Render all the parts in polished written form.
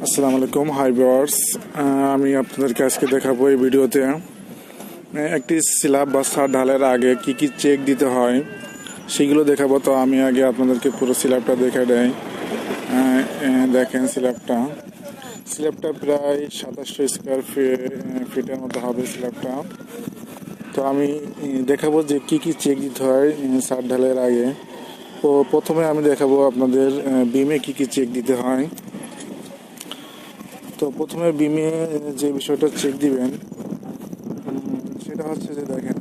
আসসালামু আলাইকুম, hi viewers. আমি আপনাদেরকে আজকে দেখাবো এই ভিডিওতে একটি স্ল্যাব বা ছাদ ঢালের আগে কি কি চেক দিতে হয় সেগুলো দেখাবো। তো আমি আগে আপনাদেরকে পুরো স্ল্যাবটা দেখে দেই। দেখেন স্ল্যাবটা প্রায় 2700 স্কোয়ার ফিটের মতো হবে স্ল্যাবটা। তো আমি দেখাবো যে কি কি চেক দিতে হয় ছাদ ঢালের আগে। তো প্রথমে আমি দেখাবো আপনাদের বিমে কি কি চেক দিতে হয়। তো প্রথমে বিমে যে বিষয়টা চেক দিবেন সেটা হচ্ছে যে দেখেন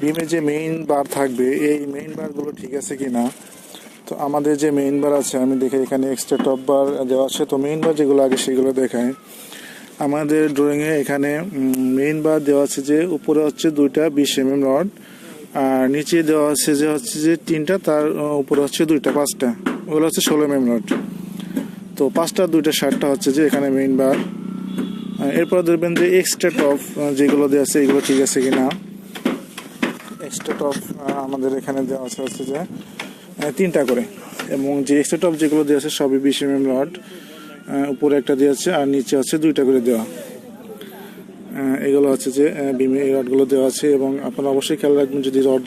বিমে যে মেইন বার থাকবে এই মেইন বারগুলো ঠিক আছে কিনা। তো আমাদের যে মেইন বার আছে আমি দেখি এখানে এক্সট্রা টপ বার দেওয়া আছে। তো মেইন বার যেগুলো আগে সেগুলো দেখায় আমাদের ড্রয়িংয়ে। এখানে মেইন বার দেওয়া আছে যে উপরে হচ্ছে 2টা 20 mm রড, আর নিচে দেওয়া আছে যে 3টা, তার উপরে হচ্ছে 2টা 5টা, ওগুলো হচ্ছে 16 mm রড। তো 5টা 2টা 60টা হচ্ছে যে এখানে মেইন বার। এরপর দেখবেন যে এক্সট্রা টপ যেগুলো দেওয়া আছে এগুলো ঠিক আছে কিনা। এক্সট্রা টপ আমাদের এখানে দেওয়া আছে হচ্ছে যে 3টা করে, এবং যে এক্সট্রা টপ যেগুলো দেওয়া আছে সবই 20 mm রড। উপরে একটা দেওয়া আছে আর নিচে হচ্ছে 2টা করে দেওয়া। এগুলো হচ্ছে যে বিমে এই রডগুলো দেওয়া আছে। এবং আপনারা অবশ্যই খেয়াল রাখবেন যদি রড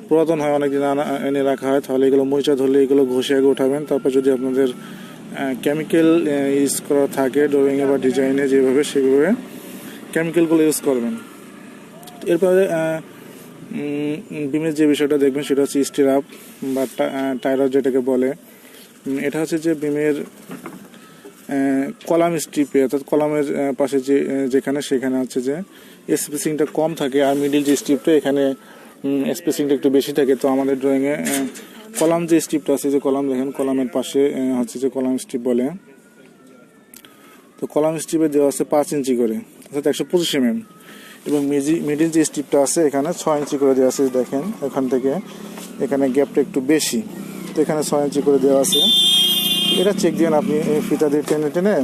পুরাতন হয়, অনেকদিন এনে রাখা হয়, তাহলে এগুলো মরিচা ধরলে এগুলো ঘষে আগে উঠাবেন। তারপর যদি আপনাদের কেমিক্যাল ইউজ করা থাকে ড্রয়িংয়ে বা ডিজাইনে যেভাবে সেভাবে কেমিক্যালগুলো ইউজ করবেন। এরপরে বিমের যে বিষয়টা দেখবেন সেটা হচ্ছে স্টিরাপ বা টায়ার যেটাকে বলে। এটা হচ্ছে যে বিমের কলাম স্ট্রিপে, অর্থাৎ কলামের পাশে যেখানে সেখানে হচ্ছে যে স্পেসিংটা কম থাকে, আর মিডিল যে স্ট্রিপটা এখানে স্পেসিংটা একটু বেশি থাকে। তো আমাদের ড্রয়িংয়ে কলাম যে স্ট্রিপটা আছে, যে কলাম দেখেন কলামের পাশে হচ্ছে যে কলাম স্ট্রিপ বলে। তো কলাম স্ট্রিপে দেওয়া আছে 5 ইঞ্চি করে, অর্থাৎ 125 mm। এবং মিডিল যে স্ট্রিপটা আছে এখানে 6 ইঞ্চি করে দেওয়া আছে। দেখেন এখান থেকে এখানে গ্যাপটা একটু বেশি, তো এখানে 6 ইঞ্চি করে দেওয়া আছে। এটা চেক দিবেন আপনি ফিতা দিয়ে টেনে টেনে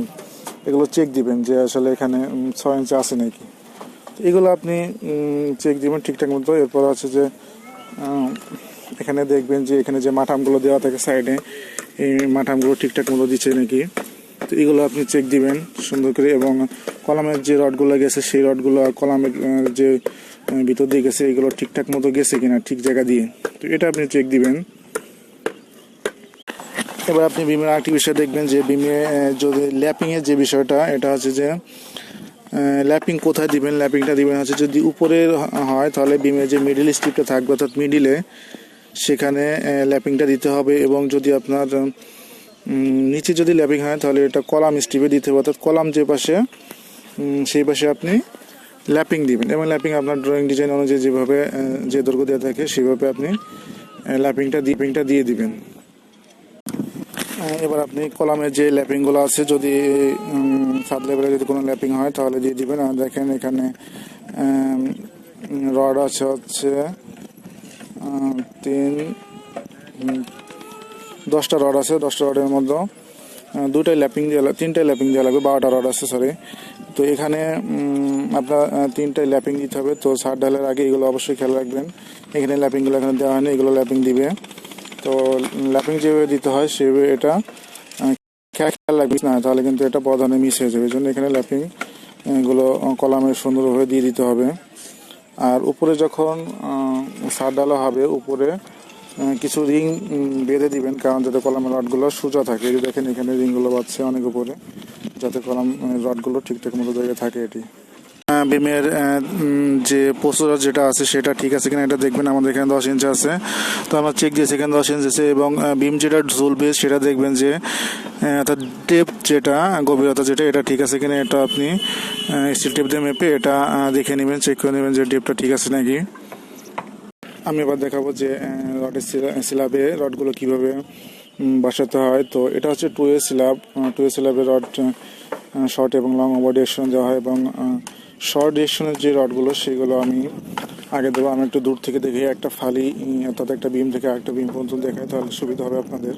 এগুলো চেক দিবেন যে আসলে এখানে 6 ইঞ্চি আছে নাকি। এগুলো আপনি চেক দিবেন ঠিকঠাক মতো। এরপর আছে যে এখানে দেখবেন যে এখানে যে মাঠামগুলো দেওয়া থাকে সাইডে, এই মাঠামগুলো ঠিকঠাক মতো দিচ্ছে নাকি। তো এগুলো আপনি চেক দিবেন সুন্দর করে। এবং কলামের যে রডগুলো গেছে সেই রডগুলো কলামের যে ভিতর দিয়ে গেছে এগুলো ঠিকঠাক মতো গেছে কিনা, ঠিক জায়গা দিয়ে, তো এটা আপনি চেক দিবেন। এবার আপনি বিমের আরেকটি বিষয় দেখবেন যে বিমে যদি ল্যাপিংয়ের যে বিষয়টা, এটা হচ্ছে যে ল্যাপিং কোথায় দিবেন। ল্যাপিংটা দিবেন হচ্ছে যদি উপরের হয় তাহলে বিমের যে মিডিল স্ট্রিপটা থাকবে অর্থাৎ মিডিলে, সেখানে ল্যাপিংটা দিতে হবে। এবং যদি আপনার নিচে যদি ল্যাপিং হয় তাহলে এটা কলাম স্ট্রিপে দিতে হবে, অর্থাৎ কলাম যে পাশে সেই পাশে আপনি ল্যাপিং দিবেন। এবং ল্যাপিং আপনার ড্রয়িং ডিজাইন অনুযায়ী যেভাবে যে দৈর্ঘ্য দেওয়া থাকে সেভাবে আপনি ল্যাপিংটা দিয়ে দিবেন। এবার আপনি কলামের যে ল্যাপিংগুলো আছে যদি ছাদ লেভেলে যদি কোনো ল্যাপিং হয় তাহলে দিয়ে দিবেন। আর দেখেন এখানে রড আছে হচ্ছে 10টা রড আছে। 10টা রডের মধ্যে 3টাই ল্যাপিং দেওয়া লাগবে। 12টা রড আছে, সরি। তো এখানে আপনার 3টাই ল্যাপিং দিতে হবে। তো ছাদ ঢালের আগে এগুলো অবশ্যই খেয়াল রাখবেন। এখানে ল্যাপিংগুলো এখানে দেওয়া হয়নি, এগুলো ল্যাপিং দিবে। তো ল্যাপিং যেভাবে দিতে হয় সেভাবে এটা খেয়াল রাখবিস না, তাহলে কিন্তু এটা বর্ধনে মিস হয়ে যাবে। এই জন্য এখানে ল্যাপিং গুলো কলামের সুন্দরভাবে দিয়ে দিতে হবে। আর উপরে যখন ছাদ ঢালা হবে উপরে কিছু রিং বেঁধে দিবেন, কারণ যাতে কলামের রডগুলো সোজা থাকে। এই দেখেন এখানে রিংগুলো বাঁধছে অনেক উপরে, যাতে কলাম রডগুলো ঠিকঠাক মতো জায়গায় থাকে। এটি বিমের যে প্রস্তুর যেটা আছে সেটা ঠিক আছে কিনা এটা দেখবেন। আমাদের এখানে 10 ইঞ্চি আছে, তো আমরা চেক দিয়েছি এখানে 10 ইঞ্চি আছে। এবং বিম যেটা ঝুলবে সেটা দেখবেন যে অর্থাৎ টেপ যেটা গভীরতা যেটা এটা ঠিক আছে কিনা। এটা আপনি স্টিল টেপ দিয়ে মেপে এটা দেখে নেবেন, চেক করে নেবেন যে টেপটা ঠিক আছে নাকি। আমি এবার দেখাবো যে রডের স্ল্যাবে রডগুলো কীভাবে বসাতে হয়। তো এটা হচ্ছে 2A স্ল্যাব। 2A স্ল্যাবের রড শর্ট এবং লং ওভার ডিরেকশন দেওয়া হয়। এবং শর্ট ডিরেকশনের যে রডগুলো সেগুলো আমি আগে দেবো। আমি একটু দূর থেকে দেখে একটা ফালি অর্থাৎ একটা বিম থেকে আরেকটা বিম পর্যন্ত দেখাই, তাহলে সুবিধা হবে আপনাদের।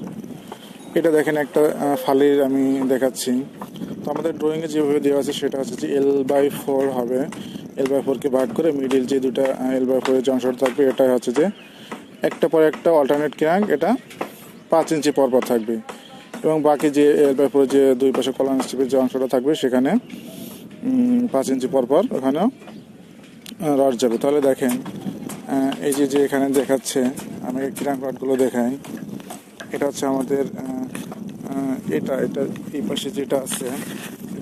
এটা দেখেন একটা ফালির আমি দেখাচ্ছি। তো আমাদের ড্রয়িংয়ে যেভাবে দেওয়া আছে সেটা হচ্ছে যে L/4 হবে। L/4কে ভাগ করে মিডিল যে 2টা L/4 জংশন থাকবে এটা হচ্ছে যে একটা পর একটা অল্টারনেট ক্র্যাঙ্ক, এটা 5 ইঞ্চি পর থাকবে। এবং বাকি যে এরপরে যে দুই পাশে কলাম স্ট্রিপের যে অংশটা থাকবে সেখানে 5 ইঞ্চি পরপর ওখানেও রড যাবে। তাহলে দেখেন এই যে যে এখানে দেখাচ্ছে, আমি কিরাং রডগুলো দেখাই। এটা হচ্ছে আমাদের এটা এই পাশে যেটা আছে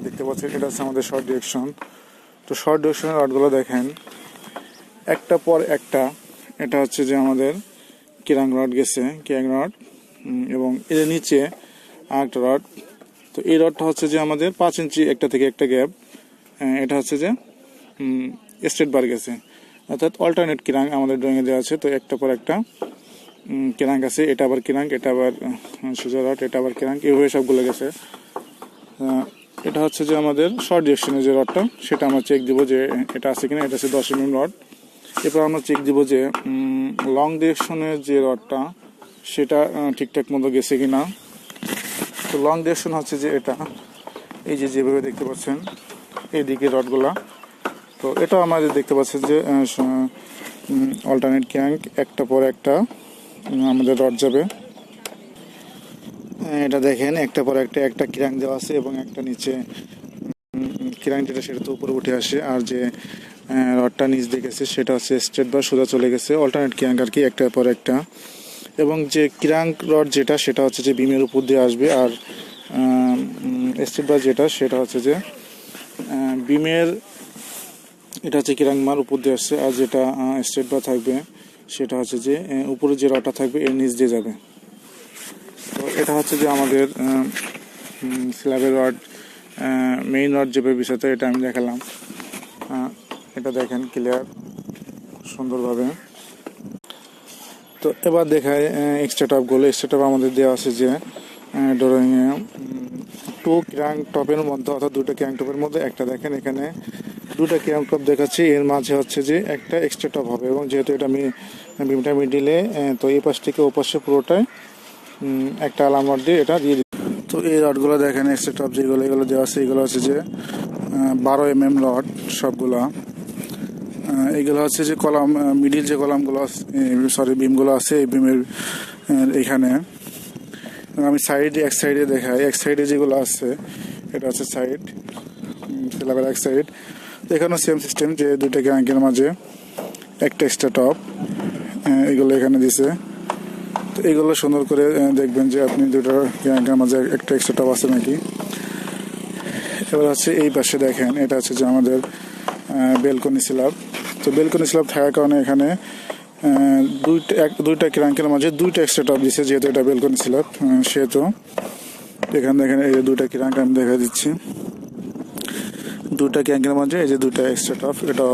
দেখতে পাচ্ছেন, এটা হচ্ছে আমাদের শর্ট ডিরেকশন। তো শর্ট ডিরেকশনের রডগুলো দেখেন একটা পর একটা, এটা হচ্ছে যে আমাদের কিরাং রড গেছে, কিরাং রড, এবং এর নিচে আরেকটা রড। তো এই রডটা হচ্ছে যে আমাদের 5 ইঞ্চি একটা থেকে একটা গ্যাপ, এটা হচ্ছে যে স্ট্রেট বার গেছে, অর্থাৎ অল্টারনেট কিরাং আমাদের ড্রয়িংয়ে দেওয়া আছে। তো একটা পর একটা কিরাং আছে, এটা আবার কিরাং, এটা আবার সোজা রড, এটা আবার কিরাং, এইভাবে সবগুলো গেছে। এটা হচ্ছে যে আমাদের শর্ট ডিরেকশনের যে রডটা, সেটা আমরা চেক দিব যে এটা আছে কিনা। এটা হচ্ছে 10 mm রড। এরপর আমরা চেক দিব যে লং ডিরেকশনের যে রডটা সেটা ঠিকঠাক মতো গেছে কিনা। তো লং ডিরেকশন হচ্ছে যে এটা, এই যে যেভাবে দেখতে পাচ্ছেন এইদিকে রডগুলা। তো এটা আমাদের দেখতে পাচ্ছেন যে অল্টারনেট কিরাং, একটা পর একটা আমাদের রড যাবে। এটা দেখেন একটা পর একটা কিরাং দেওয়া আছে এবং একটা নিচে কিরাং যেটা সেটা তো উপরে উঠে আসে, আর যে রডটা নিচ দিয়ে গেছে সেটা হচ্ছে স্ট্রেট বার সোজা চলে গেছে, অল্টারনেট কিরাং আর কি, একটার পর একটা। এবং যে কিরাং রড যেটা সেটা হচ্ছে যে বিমের উপর দিয়ে আসবে, আর স্ট্রেট বার যেটা সেটা হচ্ছে যে বিমের, এটা হচ্ছে কিরাং মার উপর দিয়ে আসছে, আর যেটা স্ট্রেট বার থাকবে সেটা হচ্ছে যে উপরে যে রডটা থাকবে এর নিচ দিয়ে যাবে। তো এটা হচ্ছে যে আমাদের স্ল্যাবের রড, মেইন রড যেভাবে বিষয়টা এটা আমি দেখালাম। এটা দেখেন ক্লিয়ার সুন্দরভাবে। তো এবার দেখায় এক্সট্রা টপগুলো। এক্সট্রা টপ আমাদের দেওয়া আছে যে ড্রয়িংয়ে 2 কিরাং টপের মধ্যে, অর্থাৎ 2টা কিরাং টপের মধ্যে একটা দেখেন এখানে 2টা কিরাং টপ দেখাচ্ছি, এর মাঝে হচ্ছে যে একটা এক্সট্রা টপ হবে। এবং যেহেতু এটা বিমটা মিডিলে, তো এই পাশ থেকে ও পাশে পুরোটাই একটা আলাম রড দিয়ে এটা দিয়ে দিই। তো এই রডগুলো দেখেন এক্সট্রা টপ যেগুলো এগুলো দেওয়া আছে, এগুলো হচ্ছে যে 12 mm রড সবগুলা। এইগুলো হচ্ছে যে কলাম, মিডিল যে কলামগুলো বিমগুলো আছে এই বিমের এইখানে। আমি এক সাইডে দেখাই, এক সাইডে যেগুলো আছে এটা হচ্ছে সাইড, স্ল্যাবের এক সাইড। তো এখানেও সেম সিস্টেম, যে 2টা কিরাংকের মাঝে একটা এক্সট্রা টপ এগুলো এখানে দিছে। তো এগুলো সুন্দর করে দেখবেন যে আপনি 2টা কিরাংকের মাঝে একটা এক্সট্রা টপ আছে নাকি। এবার হচ্ছে এই পাশে দেখেন, এটা হচ্ছে যে আমাদের বেলকনি স্ল্যাব। তো বেলকনি স্ল্যাব থাকার কারণে এখানে দুইটা কিরাংকের মাঝে 2টা এক্সট্রা টপ দিচ্ছে, যেহেতু এটা বেলকনি স্ল্যাব সেহেতু। এখানে দেখেন এই যে 2টা কিরাংকে আমি দেখা দিচ্ছি, 2টা কিরাংকের মাঝে এই যে 2টা এক্সট্রা টপ, এটা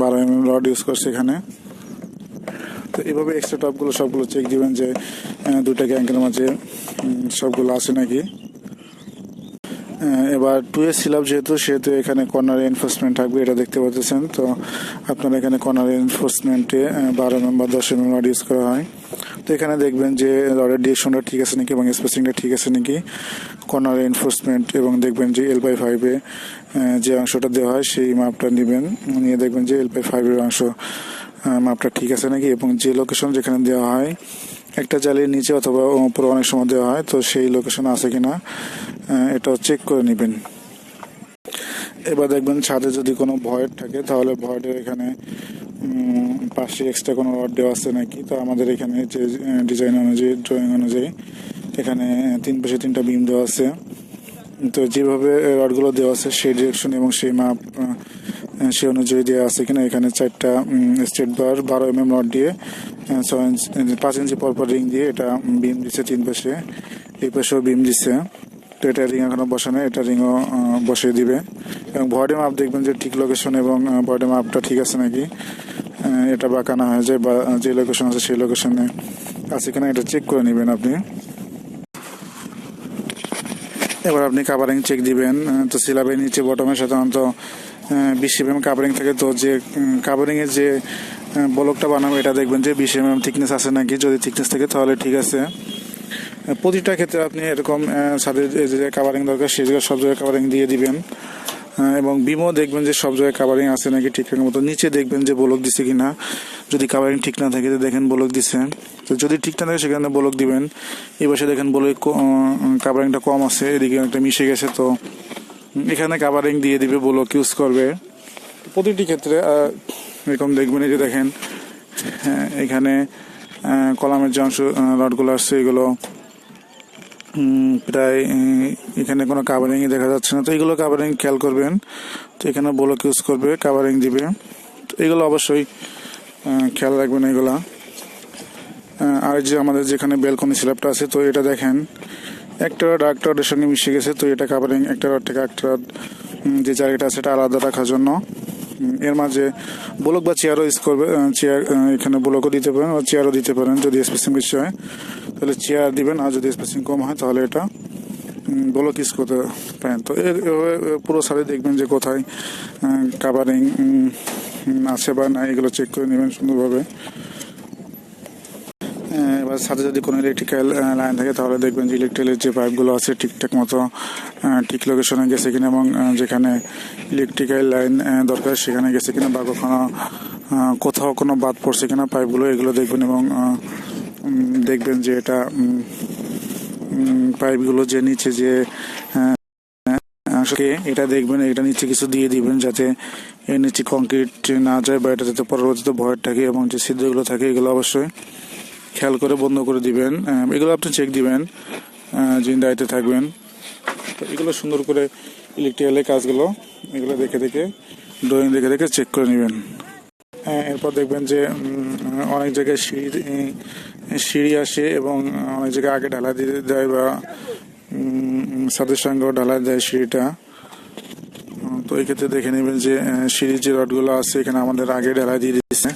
12 mm রড ইউজ করছে এখানে। তো এইভাবে এক্সট্রা টপগুলো সবগুলো চেক দিবেন যে 2টা কিরাংকের মাঝে সবগুলো আছে নাকি। এবার 2 স্ল্যাব সেহেতু এখানে কর্নার এনফোর্সমেন্ট থাকবে, এটা দেখতে পাচ্ছেন। তো আপনারা এখানে কর্নার এনফোর্সমেন্টে 12 mm বা 10 mm রড ইউজ করা হয়। তো এখানে দেখবেন যে রডের ডিরেকশনটা ঠিক আছে নাকি এবং স্পেসিংটা ঠিক আছে নাকি, কর্নার এনফোর্সমেন্ট, এবং দেখবেন যে L/5 যে অংশটা দেওয়া হয় সেই মাপটা নেবেন, নিয়ে দেখবেন যে L/5 অংশ মাপটা ঠিক আছে নাকি, এবং যে লোকেশন যেখানে দেওয়া হয় একটা জালির নিচে অথবা উপরে অনেক সময় দেওয়া হয়, তো সেই লোকেশন আছে কিনা এটাও চেক করে নেবেন। এবার দেখবেন ছাদে যদি কোনো ভয়েড থাকে তাহলে ভয়েডের এখানে পাশে এক্সট্রা কোনো রড দেওয়া আছে নাকি। তো আমাদের এখানে যে ডিজাইন অনুযায়ী, ড্রয়িং অনুযায়ী এখানে 3 পাশে 3টা বিম দেওয়া আছে। তো যেভাবে রডগুলো দেওয়া আছে সেই ডিরেকশন এবং সেই মাপ সে অনুযায়ী দেওয়া আছে কিনা। এখানে 4টা স্ট্রেট বার 12 mm রড দিয়ে 5 ইঞ্চি পরপর রিং দিয়ে এটা বিম দিচ্ছে 3 পাশে, এই পাশেও বিম দিচ্ছে। তো এটা রিং এখনো বসানো, এটা রিংও বসিয়ে দিবে। এবং ভয়েডের মাপ দেখবেন যে ঠিক লোকেশন এবং ভয়েডের মাপটা ঠিক আছে নাকি, এটা বাঁকা না হয়ে যায়, বা যে লোকেশন আছে সেই লোকেশনে আছে কিনা এটা চেক করে নেবেন আপনি। এবার আপনি কাভারিং চেক দিবেন। তো স্ল্যাবের নিচে বটমে সাধারণত 20 mm কাভারিং থাকে। তো যে কাভারিংয়ের যে ব্লকটা বানাবো এটা দেখবেন যে 20 mm থিকনেস আছে নাকি, যদি থিকনেস থাকে তাহলে ঠিক আছে। প্রতিটা ক্ষেত্রে আপনি এরকম ছাদের যে কাভারিং দরকার সেই জায়গায় সব জায়গায় কাভারিং দিয়ে দিবেন। এবং বিমও দেখবেন যে সব জায়গায় কাভারিং আছে নাকি ঠিকঠাক মতো। নিচে দেখবেন যে ব্লক দিছে কিনা, যদি কাভারিং ঠিক না থাকে তো দেখেন ব্লক দিছে, তো যদি ঠিক না থাকে সেখানে ব্লক দিবেন। এই পাশে দেখেন ব্লক কাভারিংটা কম আছে, এদিকে একটা মিশে গেছে, তো এখানে কাভারিং দিয়ে দিবে, ব্লক ইউজ করবে প্রতিটি ক্ষেত্রে। এরকম দেখবেন এই যে দেখেন এখানে কলামের যে অংশ রডগুলো আসছে এগুলো প্রায় এখানে কোনো কাভারিং দেখা যাচ্ছে না, তো এগুলো কাভারিং খেয়াল করবেন। তো এখানে ব্লক ইউজ করবে, কাভারিং দিবে, তো এগুলো অবশ্যই খেয়াল রাখবেন এগুলা। আর যে আমাদের যেখানে ব্যালকনি স্ল্যাবটা আছে, তো এটা দেখেন একটা রড আরেকটা রডের সঙ্গে মিশে গেছে, তো এটা কাভারিং একটা রড থেকে একটা রড যে জায়গাটা আছে এটা আলাদা রাখার জন্য। এর মাঝে ব্লক বা চেয়ারও ইউজ করবে, চেয়ার এখানে ব্লকও দিতে পারেন বা চেয়ারও দিতে পারেন। যদি স্পেসিং বেশি হয় তাহলে চেয়ার দিবেন, আর যদি স্পেসিং কম হয় তাহলে এটা ব্লক ইউজ করতে পারেন। তো পুরো সারে দেখবেন যে কোথায় কাভারিং আছে বা না, এগুলো চেক করে নেবেন সুন্দরভাবে। এবার সাথে যদি কোনো ইলেকট্রিক্যাল লাইন থাকে তাহলে দেখবেন যে ইলেকট্রিক্যালের যে পাইপগুলো আছে ঠিকঠাক মতো ঠিক লোকেশনে গেছে কিনা, এবং যেখানে ইলেকট্রিক্যাল লাইন দরকার সেখানে গেছে কিনা, বা কোথাও কোনো বাদ পড়ছে কিনা পাইপগুলো, এগুলো দেখবেন। এবং দেখবেন যে এটা পাইপগুলো যে নিচে যে এটা দেখবেন, এটা নিচে কিছু দিয়ে দিবেন যাতে এর নিচে কংক্রিট না যায়, বা এটা যাতে পরবর্তীতে ভয়েড থাকে, এবং যে ছিদ্রগুলো থাকে এগুলো অবশ্যই খেয়াল করে বন্ধ করে দিবেন। এগুলো আপনি চেক দিবেন যিনি দায়িত্বে থাকবেন। তো এগুলো সুন্দর করে ইলেকট্রিক্যালের কাজগুলো এগুলো দেখে দেখে ড্রয়িং দেখে দেখে চেক করে নেবেন। এরপর দেখবেন যে অনেক জায়গায় সিঁড়ি আসে, এবং অনেক জায়গায় আগে ঢালাই দিয়ে দেয়, বা ছাদের সঙ্গেও ঢালাই দেয় সিঁড়িটা। তো এই ক্ষেত্রে দেখে নেবেন যে সিঁড়ির যে রডগুলো আছে এখানে আমাদের আগে ঢালাই দিয়ে দিচ্ছে।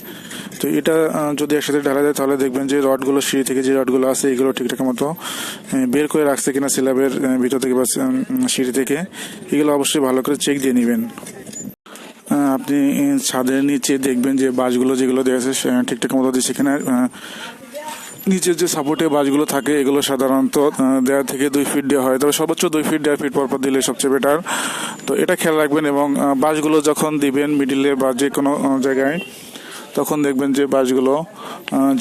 তো এটা যদি একসাথে ঢালা যায় তাহলে দেখবেন যে রডগুলো সিঁড়ি থেকে যে রডগুলো আছে এগুলো ঠিকঠাক মতো বের করে রাখছে কিনা স্ল্যাবের ভিতর থেকে বা সিঁড়ি থেকে, এগুলো অবশ্যই ভালো করে চেক দিয়ে নেবেন। আপনি ছাদের নিচে দেখবেন যে বাঁশগুলো যেগুলো দেওয়া আছে ঠিকঠাক মতো দিচ্ছে কিনা। নিচের যে সাপোর্টে বাঁশগুলো থাকে এগুলো সাধারণত 1.5 থেকে 2 ফিট দেওয়া হয়, তবে সর্বোচ্চ 2 ফিট 1.5 ফিট পরপর দিলে সবচেয়ে বেটার। তো এটা খেয়াল রাখবেন, এবং বাঁশগুলো যখন দিবেন মিডিলে বা যে কোনো জায়গায় তখন দেখবেন যে বাঁশগুলো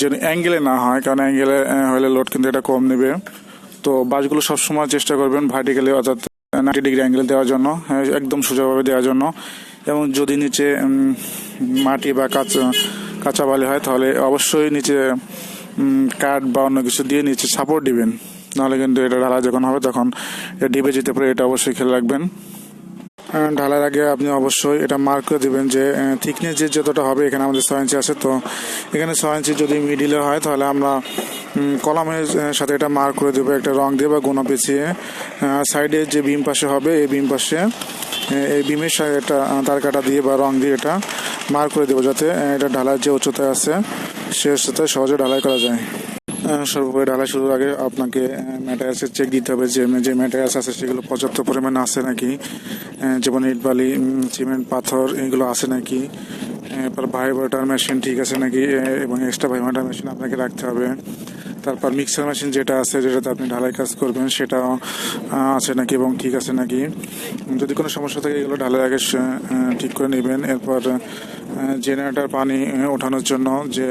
যেন অ্যাঙ্গেলে না হয়, কারণ অ্যাঙ্গেলে হলে লোড কিন্তু এটা কম নেবে। তো বাঁশগুলো সবসময় চেষ্টা করবেন ভার্টিক্যালি, অর্থাৎ 90 ডিগ্রি অ্যাঙ্গেল দেওয়ার জন্য, একদম সোজাভাবে দেওয়ার জন্য। এবং যদি নিচে মাটি বা কাঁচা বালি হয় তাহলে অবশ্যই নিচে কাঠ বা অন্য কিছু দিয়ে নিচে সাপোর্ট দিবেন, নাহলে কিন্তু এটা ঢালা যখন হবে তখন এটা ডিবে যেতে পারে, এটা অবশ্যই খেয়াল রাখবেন। ঢালার আগে আপনি অবশ্যই এটা মার্ক করে দেবেন যে থিকনেস যে যতটা হবে, এখানে আমাদের 6 ইঞ্চি আছে, তো এখানে 6 ইঞ্চি যদি মিডিলে হয় তাহলে আমরা কলামের সাথে এটা মার্ক করে দেবো একটা রং দিয়ে বা গোনা পেঁচিয়ে। সাইডে যে বিম পাশে হবে এই বিম পাশে এই বিমের সাথে একটা তার কাটা দিয়ে বা রং দিয়ে এটা মার্ক করে দেবো, যাতে এটা ঢালার যে উচ্চতায় আছে সে উচ্চতায় সহজে ঢালাই করা যায়। সর্বোপরি ঢালাই শুরুর আগে আপনাকে ম্যাটেরিয়ালসের চেক দিতে হবে যে ম্যাটেরিয়ালস আছে সেগুলো পর্যাপ্ত পরিমাণে আছে নাকি, যেমন ইট বালি সিমেন্ট পাথর এগুলো আছে নাকি, এরপর ভাইব্রেটর মেশিন ঠিক আছে নাকি, এবং এক্সট্রা ভাইব্রেটর মেশিন আপনাকে রাখতে হবে। তারপর মিক্সার মেশিন যেটা আছে যেটাতে আপনি ঢালাই কাজ করবেন সেটাও আছে নাকি এবং ঠিক আছে নাকি। যদি কোনো সমস্যা থাকে এগুলো ঢালাই আগে ঠিক করে নেবেন। এরপর জেনারেটর পানি ওঠানোর জন্য যে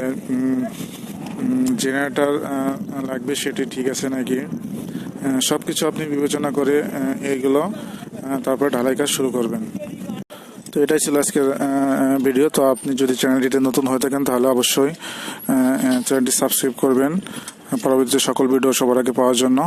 জেনারেটর লাগবে সেটি ঠিক আছে নাকি, সব কিছু আপনি বিবেচনা করে এইগুলো তারপর ঢালাই কাজ শুরু করবেন। তো এটাই ছিল আজকের ভিডিও। তো আপনি যদি চ্যানেলটিতে নতুন হয়ে থাকেন তাহলে অবশ্যই চ্যানেলটি সাবস্ক্রাইব করবেন পরবর্তীতে সকল ভিডিও সবার আগে পাওয়ার জন্য।